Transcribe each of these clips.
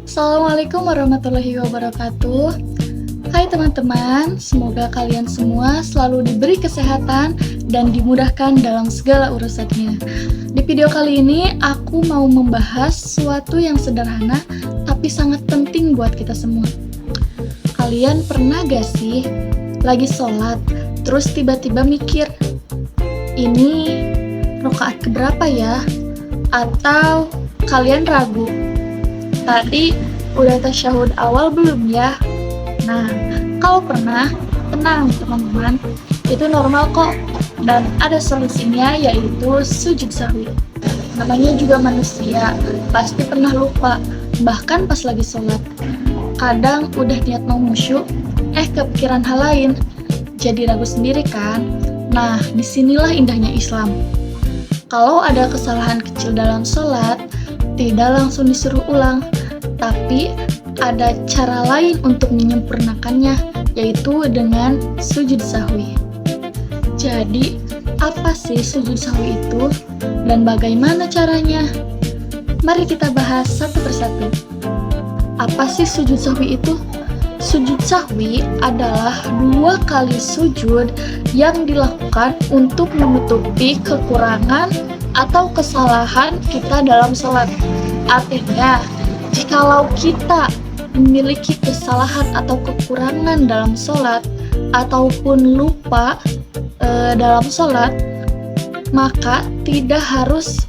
Assalamualaikum warahmatullahi wabarakatuh. Hai teman-teman, semoga kalian semua selalu diberi kesehatan dan dimudahkan dalam segala urusannya. Di video kali ini, aku mau membahas sesuatu yang sederhana tapi sangat penting buat kita semua. Kalian pernah gak sih lagi sholat, terus tiba-tiba mikir, ini rakaat keberapa ya? Atau kalian ragu, tadi udah tasyahud awal belum ya? Nah, kalau pernah, tenang teman-teman, itu normal kok. Dan ada solusinya, yaitu sujud sahwi. Namanya juga manusia, pasti pernah lupa, bahkan pas lagi sholat. Kadang udah niat mau khusyuk, kepikiran hal lain, jadi ragu sendiri kan? Nah, disinilah indahnya Islam. Kalau ada kesalahan kecil dalam sholat, tidak langsung disuruh ulang, tapi ada cara lain untuk menyempurnakannya, yaitu dengan sujud sahwi. Jadi, apa sih sujud sahwi itu dan bagaimana caranya? Mari kita bahas satu persatu. Apa sih sujud sahwi itu? Sujud sahwi adalah 2 kali sujud yang dilakukan untuk menutupi kekurangan atau kesalahan kita dalam sholat. Artinya, jikalau kita memiliki kesalahan atau kekurangan dalam sholat ataupun lupa dalam sholat, maka tidak harus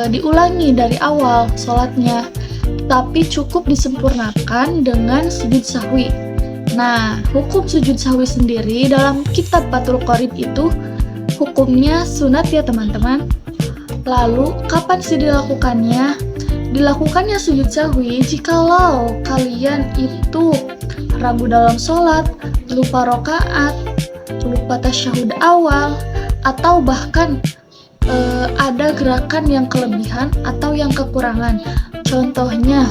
diulangi dari awal sholatnya, tapi cukup disempurnakan dengan sujud sahwi. Nah, hukum sujud sahwi sendiri dalam kitab Fathul Qorib itu hukumnya sunat ya teman-teman. Lalu, kapan sih dilakukannya? Dilakukannya sujud sahwi jikalau kalian itu ragu dalam sholat, lupa rakaat, lupa tasyahud awal, atau bahkan ada gerakan yang kelebihan atau yang kekurangan. Contohnya,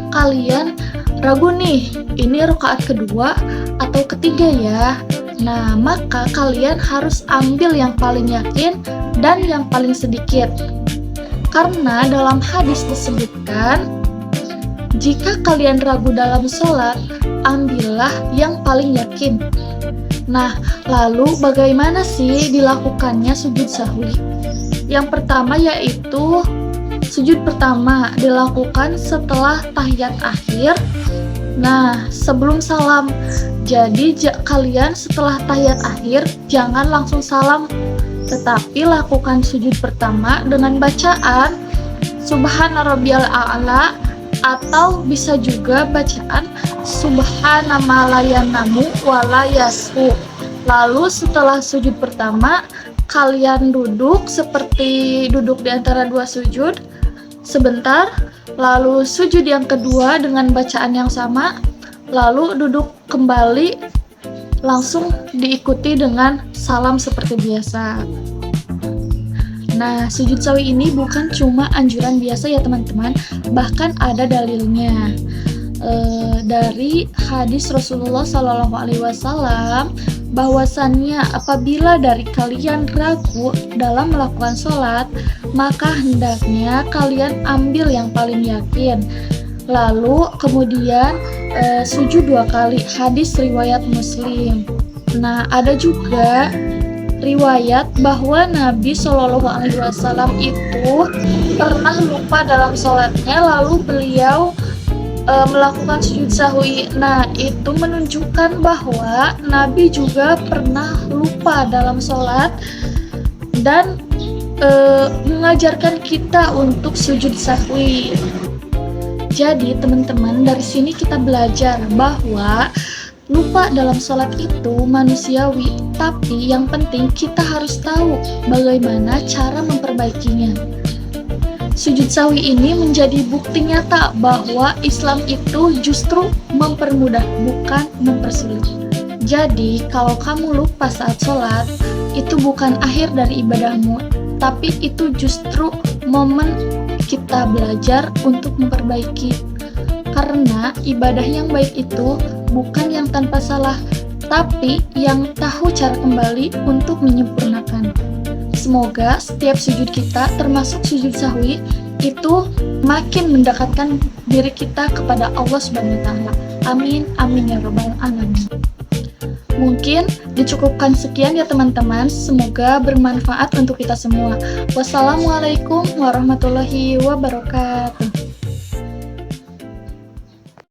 kalian ragu nih, ini rakaat kedua atau ketiga ya. Nah, maka kalian harus ambil yang paling yakin dan yang paling sedikit. Karena dalam hadis disebutkan, jika kalian ragu dalam sholat, ambillah yang paling yakin. Nah, lalu bagaimana sih dilakukannya sujud sahwi? Yang pertama yaitu sujud pertama dilakukan setelah tahiyat akhir. Nah, sebelum salam. Jadi kalian setelah tahiyat akhir jangan langsung salam, tetapi lakukan sujud pertama dengan bacaan Subhana rabbiyal a'la, atau bisa juga bacaan Subhana ma la yanamu wa la yasfu. Lalu setelah sujud pertama, kalian duduk seperti duduk di antara 2 sujud sebentar, lalu sujud yang kedua dengan bacaan yang sama, lalu duduk kembali, langsung diikuti dengan salam seperti biasa. Nah, sujud sahwi ini bukan cuma anjuran biasa ya teman-teman, bahkan ada dalilnya. Dari hadis Rasulullah SAW bahwasannya apabila dari kalian ragu dalam melakukan sholat, maka hendaknya kalian ambil yang paling yakin. Lalu kemudian sujud 2 kali, hadis riwayat Muslim. Nah, ada juga riwayat bahwa Nabi SAW itu pernah lupa dalam sholatnya, lalu beliau melakukan sujud sahwi. Nah, itu menunjukkan bahwa Nabi juga pernah lupa dalam sholat dan mengajarkan kita untuk sujud sahwi. Jadi teman-teman, dari sini kita belajar bahwa lupa dalam sholat itu manusiawi, tapi yang penting kita harus tahu bagaimana cara memperbaikinya. Sujud sahwi ini menjadi bukti nyata bahwa Islam itu justru mempermudah, bukan mempersulit. Jadi, kalau kamu lupa saat sholat, itu bukan akhir dari ibadahmu, tapi itu justru momen kita belajar untuk memperbaiki. Karena ibadah yang baik itu bukan yang tanpa salah, tapi yang tahu cara kembali untuk menyempurnakan. Semoga setiap sujud kita, termasuk sujud sahwi, itu makin mendekatkan diri kita kepada Allah Subhanahu wa taala. Amin amin ya rabbal alamin. Mungkin dicukupkan sekian ya teman-teman, semoga bermanfaat untuk kita semua. Wassalamualaikum warahmatullahi wabarakatuh.